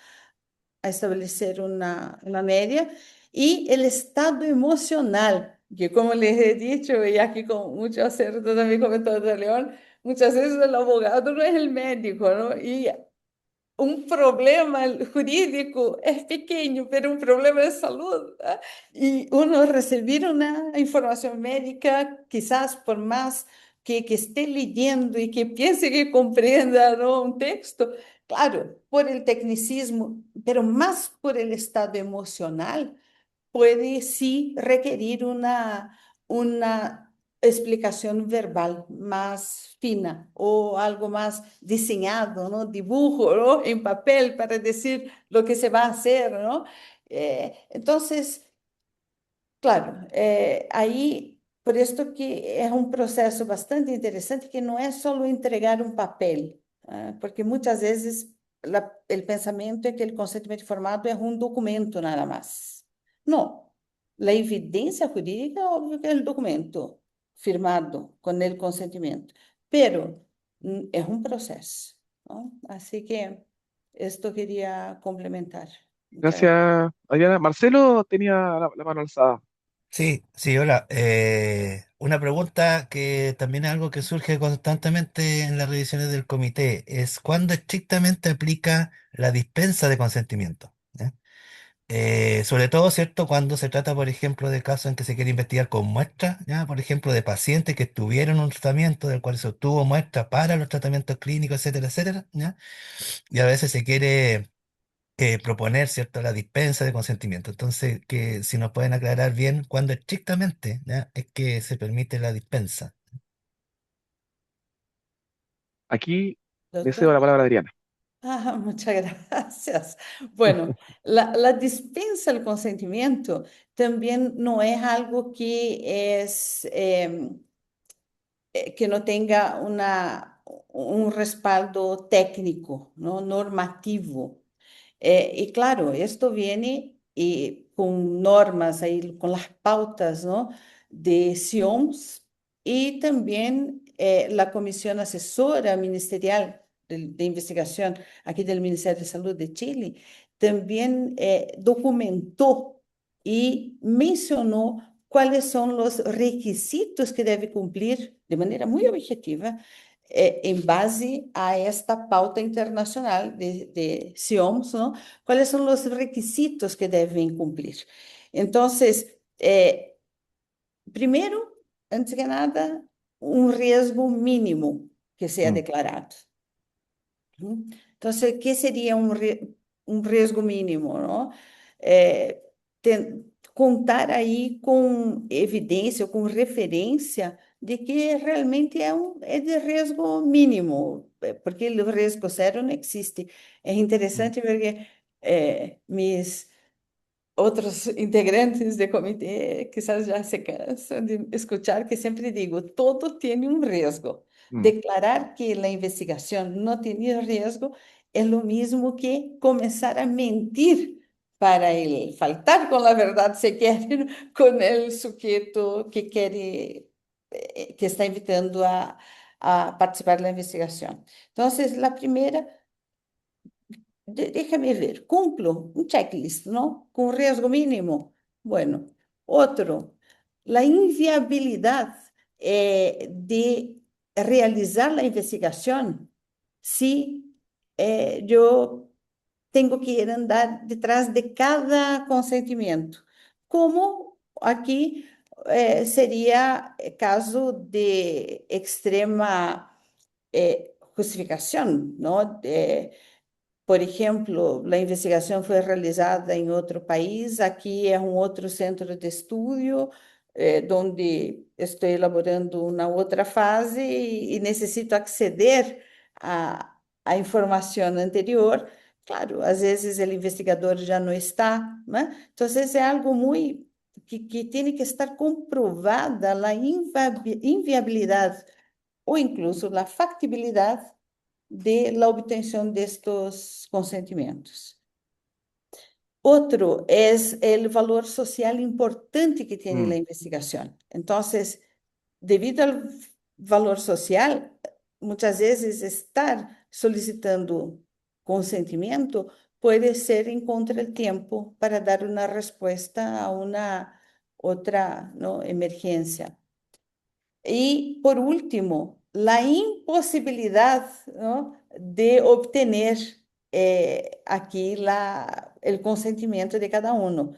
establecer una media, y el estado emocional, que como les he dicho, y aquí con mucho acierto también comentó de León, muchas veces el abogado no es el médico, ¿no? Y un problema jurídico es pequeño, pero un problema de salud, ¿ah? Y uno recibir una información médica, quizás por más que esté leyendo y que piense que comprenda, ¿no? Un texto, claro, por el tecnicismo, pero más por el estado emocional, puede sí requerir una explicación verbal más fina o algo más diseñado, ¿no? Dibujo, ¿no? En papel para decir lo que se va a hacer, ¿no? Entonces, claro, ahí, por esto que es un proceso bastante interesante, que no es solo entregar un papel, porque muchas veces el pensamiento es que el consentimiento informado es un documento nada más. No, la evidencia jurídica, obvio que es el documento firmado con el consentimiento, pero es un proceso, ¿no? Así que esto quería complementar. Muchas gracias. gracias, Adriana. Marcelo tenía la mano alzada. Sí, sí, hola. Una pregunta que también es algo que surge constantemente en las revisiones del comité es cuándo estrictamente aplica la dispensa de consentimiento. ¿Ya? Sobre todo, ¿cierto? Cuando se trata, por ejemplo, de casos en que se quiere investigar con muestras, ¿ya? Por ejemplo, de pacientes que estuvieron en un tratamiento del cual se obtuvo muestra para los tratamientos clínicos, etcétera, etcétera, ¿ya? Y a veces se quiere proponer, ¿cierto?, la dispensa de consentimiento. Entonces, que si nos pueden aclarar bien cuándo estrictamente, ¿ya?, es que se permite la dispensa. Aquí le cedo Doctor. la palabra a Adriana. Muchas gracias. Bueno, la dispensa del consentimiento también no es algo que que no tenga un respaldo técnico, ¿no? Normativo. Y claro, esto viene con normas ahí, con las pautas, ¿no? De CIOMS y también la Comisión Asesora Ministerial de Investigación aquí del Ministerio de Salud de Chile también documentó y mencionó cuáles son los requisitos que debe cumplir de manera muy objetiva en base a esta pauta internacional de CIOMS, ¿no? ¿Cuáles son los requisitos que deben cumplir? Entonces, primero, antes que nada, un riesgo mínimo que sea Mm, declarado. ¿Mm? Entonces, ¿qué sería un riesgo mínimo, no? Eh, contar aí com evidência, com referência de que realmente é de risco mínimo, porque o risco zero não existe. É mm, interessante porque mis outros integrantes do comitê quizás já se cansam de escuchar que sempre digo, todo tem um risco. mm, Declarar que a investigação não tinha risco é o mesmo que começar a mentir para ele faltar com a verdade se quer com o sujeito que quer que está invitando a participar da investigação. Então, a primeira déjame ver, cumplo un checklist, ¿no? Con riesgo mínimo. Bueno, otro, la inviabilidad de realizar la investigación si yo tengo que ir andar detrás de cada consentimiento. Como aquí sería caso de extrema justificación, ¿no? Por exemplo, a investigação foi realizada em outro país, aqui é um outro centro de estudo, onde estou elaborando uma outra fase e necessito acceder à informação anterior. Claro, às vezes o investigador já não está, né? Então, é algo muito que tem que estar comprovada a inviabilidade ou incluso a factibilidade de la obtención de estos consentimientos. Otro es el valor social importante que tiene mm, la investigación. Entonces, debido al valor social, muchas veces estar solicitando consentimiento puede ser en contra del tiempo para dar una respuesta a una otra, ¿no?, emergencia. Y por último, la imposibilidad, ¿no?, de obtener aquí el consentimiento de cada uno.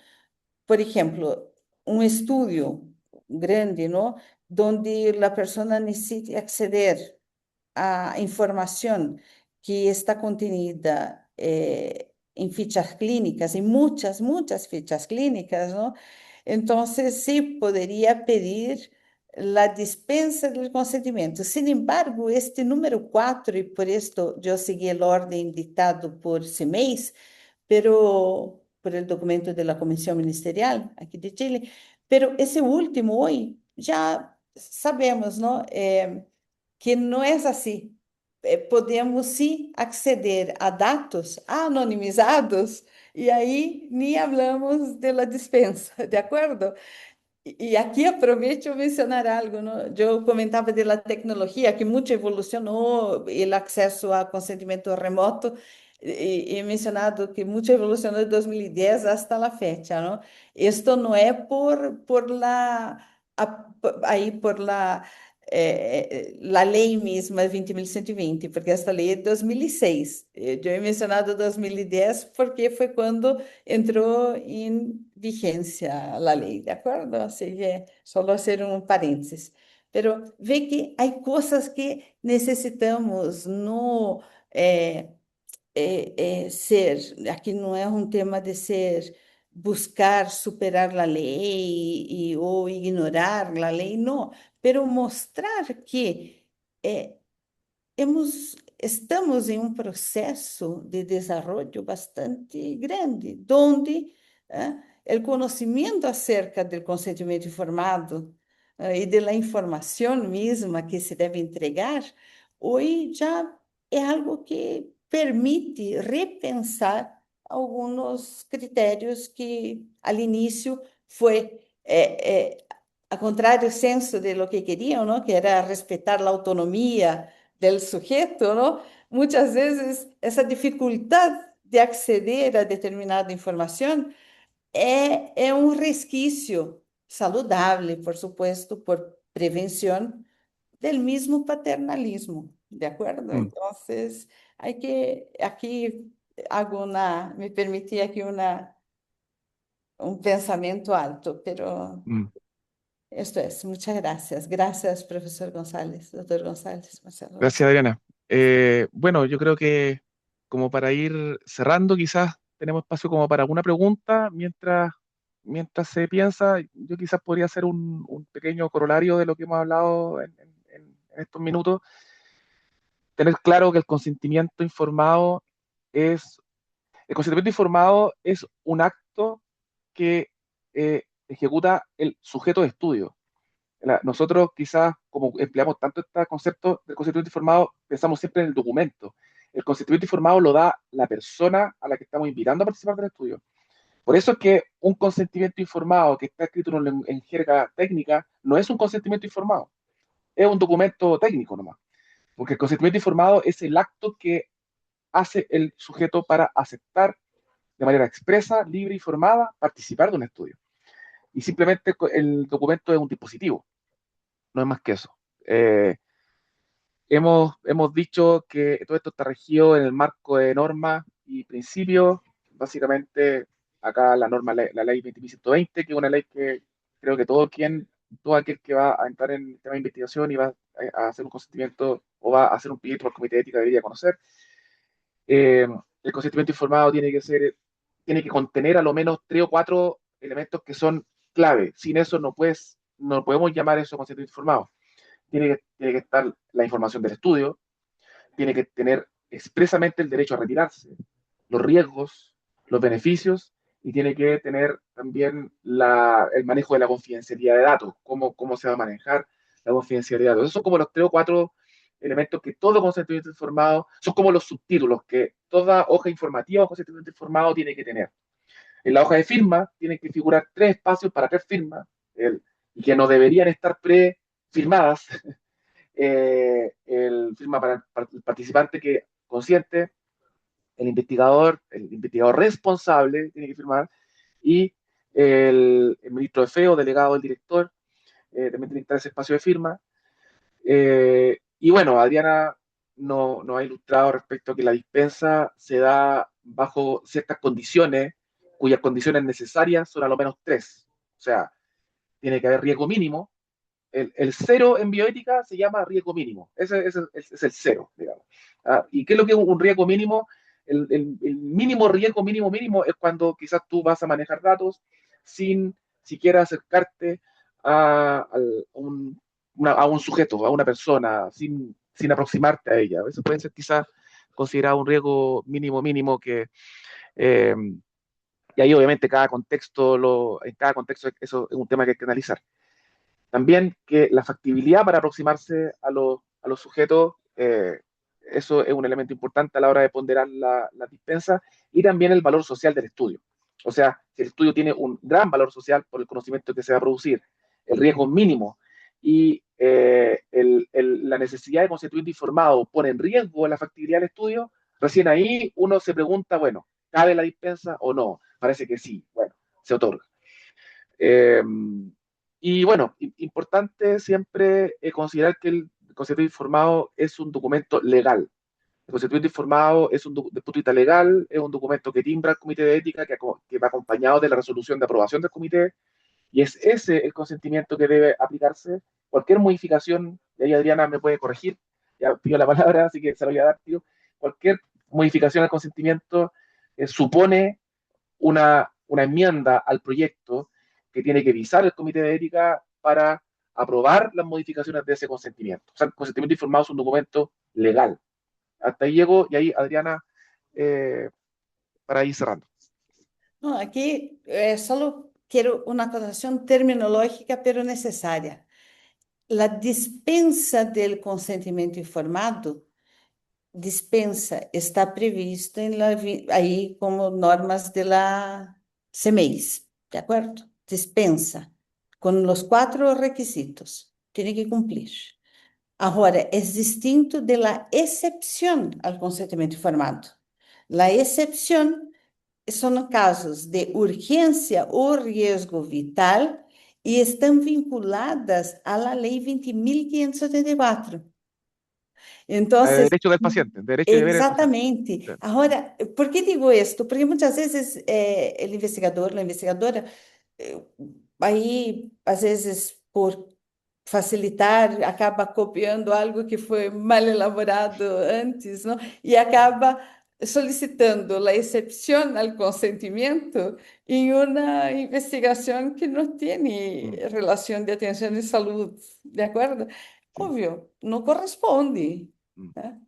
Por ejemplo, un estudio grande, ¿no?, donde la persona necesite acceder a información que está contenida en fichas clínicas, en muchas fichas clínicas, ¿no? Entonces, sí podría pedir la dispensa del consentimiento. Sin embargo, este número 4, y por esto yo seguí el orden dictado por CIMEIS, pero por el documento de la Comisión Ministerial aquí de Chile, pero ese último hoy ya sabemos, ¿no? Que não é assim. Podemos sim acceder a dados anonimizados e aí nem falamos da dispensa, de acordo? E aqui aproveito a mencionar algo, não? Eu comentava da tecnologia que muito evolucionou, o acesso a consentimento remoto, e he mencionado que muito evolucionou de 2010 hasta la fecha, não? Isto não é por la lei mesma 20.120, porque esta lei é de 2006. Eu he mencionado 2010 porque foi quando entrou em vigência a lei, de acordo? Assim que só fazer um parênteses. Pero ve que há coisas que necessitamos no ser, aqui não é um tema de ser buscar superar a lei ou ignorar a lei, não, pero mostrar que estamos em um processo de desenvolvimento bastante grande, onde o conhecimento acerca do consentimento informado e da informação mesma que se deve entregar, hoje já é algo que permite repensar algunos criterios que al inicio fue, a contrario senso de lo que querían, ¿no? Que era respetar la autonomía del sujeto, ¿no? Muchas veces esa dificultad de acceder a determinada información é um resquício saudável, por supuesto, por prevención del mismo paternalismo, ¿de acuerdo? Mm, Entonces, hay que, aquí hago una, me permití aquí un pensamiento alto, pero mm. esto es, muchas gracias. Gracias, profesor González, doctor González, Marcelo Gracias, González. Adriana. Bueno, yo creo que como para ir cerrando, quizás tenemos espacio como para alguna pregunta mientras se piensa. Yo quizás podría hacer un pequeño corolario de lo que hemos hablado en estos minutos. Tener claro que el consentimiento informado es un acto que ejecuta el sujeto de estudio. Nosotros quizás, como empleamos tanto este concepto del consentimiento informado, pensamos siempre en el documento. El consentimiento informado lo da la persona a la que estamos invitando a participar del estudio. Por eso es que un consentimiento informado que está escrito en jerga técnica no es un consentimiento informado, es un documento técnico nomás. Porque el consentimiento informado es el acto que hace el sujeto para aceptar de manera expresa, libre y informada participar de un estudio. Y simplemente el documento es un dispositivo, no es más que eso. Eh, hemos dicho que todo esto está regido en el marco de normas y principios. Básicamente, acá la norma, la ley 20.120, que es una ley que creo que todo aquel que va a entrar en el tema de investigación y va a hacer un consentimiento o va a hacer un proyecto por el comité de ética debería conocer. Eh, el consentimiento informado tiene que contener a lo menos 3 o 4 elementos que son clave. Sin eso no podemos llamar eso consentimiento informado. Tiene que estar la información del estudio, tiene que tener expresamente el derecho a retirarse, los riesgos, los beneficios, y tiene que tener también el manejo de la confidencialidad de datos, cómo se va a manejar la confidencialidad de datos. Esos son como los 3 o 4 elementos que todo consentimiento informado, son como los subtítulos que toda hoja informativa o consentimiento informado tiene que tener. En la hoja de firma tienen que figurar 3 espacios para 3 firmas, y que no deberían estar prefirmadas. El firma para el participante que consciente, el investigador responsable tiene que firmar, y el ministro de fe o delegado del director también tiene que estar ese espacio de firma. Y bueno, Adriana nos ha ilustrado respecto a que la dispensa se da bajo ciertas condiciones, cuyas condiciones necesarias son a lo menos 3. O sea, tiene que haber riesgo mínimo. El cero en bioética se llama riesgo mínimo. Ese es el cero, digamos. ¿Y qué es lo que es un riesgo mínimo? El mínimo riesgo mínimo es cuando quizás tú vas a manejar datos sin siquiera acercarte a un sujeto, a una persona, sin aproximarte a ella. Eso puede ser quizás considerado un riesgo mínimo eh, y ahí obviamente en cada contexto eso es un tema que hay que analizar. También que la factibilidad para aproximarse a los sujetos, eso es un elemento importante a la hora de ponderar la dispensa, y también el valor social del estudio. O sea, si el estudio tiene un gran valor social por el conocimiento que se va a producir, el riesgo mínimo y la necesidad de consentimiento informado pone en riesgo la factibilidad del estudio, recién ahí uno se pregunta, bueno, ¿cabe la dispensa o no? Parece que sí, bueno, se otorga. Eh, y bueno, importante siempre considerar que el consentimiento informado es un documento legal. El consentimiento informado es de punto de vista legal, es un documento que timbra el comité de ética, que va acompañado de la resolución de aprobación del comité, y es ese el consentimiento que debe aplicarse. Cualquier modificación, y ahí Adriana me puede corregir, ya pido la palabra, así que se lo voy a dar, tío. Cualquier modificación al consentimiento supone una enmienda al proyecto que tiene que visar el comité de ética para aprobar las modificaciones de ese consentimiento. O sea, el consentimiento informado es un documento legal. Hasta ahí llego, y ahí, Adriana, eh, para ir cerrando. No, aquí solo quiero una acotación terminológica, pero necesaria. La dispensa del consentimiento informado dispensa está prevista ahí como normas de la CEMEIS, ¿de acuerdo? Dispensa, con los 4 requisitos, tiene que cumplir. Agora, é distinto de la excepción al consentimiento informado. La excepción son casos de urgência ou riesgo vital e estão vinculadas à Lei 20.584. Então, Derecho del paciente, derecho y deber del paciente. exatamente. Agora, por que digo isto? Porque muitas vezes o investigador, a investigadora, aí, às vezes, por facilitar, acaba copiando algo que foi mal elaborado antes, não? E acaba solicitando a excepção ao consentimento em uma investigação que não tem Mm, relação de atenção de saúde, de acordo? sí. Óbvio, não corresponde, Mm, né?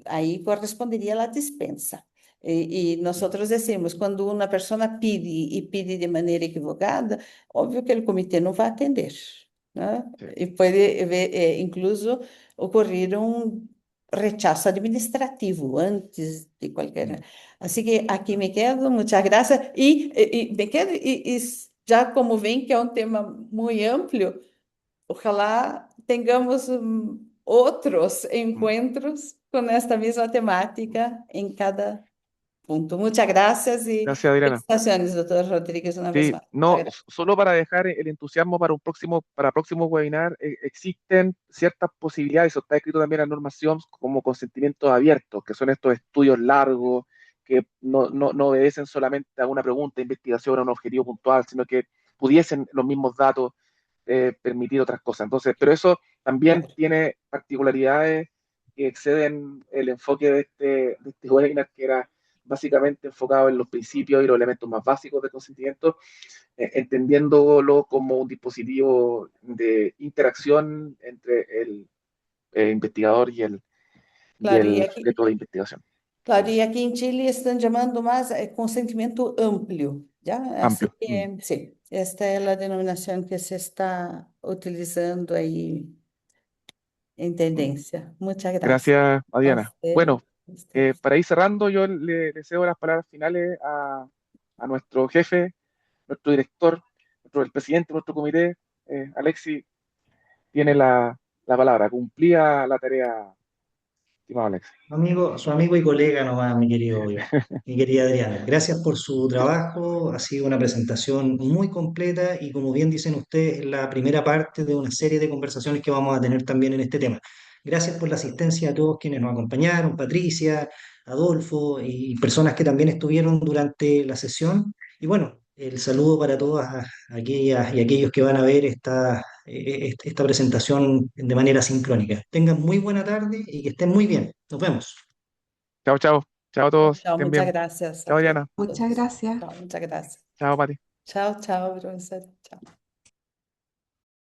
Aí corresponderia à dispensa. E nós mm, decimos, quando uma pessoa pede e pede de maneira equivocada, óbvio que o comitê não vai atender, né? sí. E pode incluso ocorrer um rechazo administrativo antes de Mm. qualquer. Assim que aqui me quedo, muitas graças. E me quedo, e já como vem que é um tema muito amplo, ojalá tenhamos outros Mm. encontros com esta mesma temática em cada punto. Muchas gracias y Gracias, Adriana. felicitaciones, doctor Rodríguez, una vez Sí, más. Muchas no, gracias. solo para dejar el entusiasmo para próximo webinar, existen ciertas posibilidades, eso está escrito también en la normación, como consentimientos abiertos, que son estos estudios largos, que no obedecen solamente a una pregunta, investigación, a un objetivo puntual, sino que pudiesen los mismos datos permitir otras cosas. Entonces, pero eso también Claro. tiene particularidades que exceden el enfoque de este webinar, que era básicamente enfocado en los principios y los elementos más básicos del consentimiento, entendiéndolo como un dispositivo de interacción entre el investigador y Claro, el sujeto de investigación. claro, y aquí en Chile están llamando más consentimiento amplio, ¿ya? Así Amplio. que sí, esta es la denominación que se está utilizando ahí en tendencia. Muchas gracias. Gracias, A Adriana. usted, Bueno, a usted. para ir cerrando, yo le cedo las palabras finales a nuestro jefe, nuestro director, el presidente de nuestro comité. Alexis tiene la palabra. Cumplía la tarea, estimado Alexis. Su amigo y colega nomás, mi querido Iván, mi querida Adriana. Gracias por su trabajo, ha sido una presentación muy completa y como bien dicen ustedes, es la primera parte de una serie de conversaciones que vamos a tener también en este tema. Gracias por la asistencia a todos quienes nos acompañaron, Patricia, Adolfo y personas que también estuvieron durante la sesión. Y bueno, el saludo para todas aquellas y aquellos que van a ver esta presentación de manera sincrónica. Tengan muy buena tarde y que estén muy bien. Nos vemos. Chao, chao. Chao a todos. Chao, Estén muchas bien. gracias Chao, a Diana. todos. Muchas gracias. Chao, muchas gracias. Chao, Pati. Chao, chao, profesor. Chao.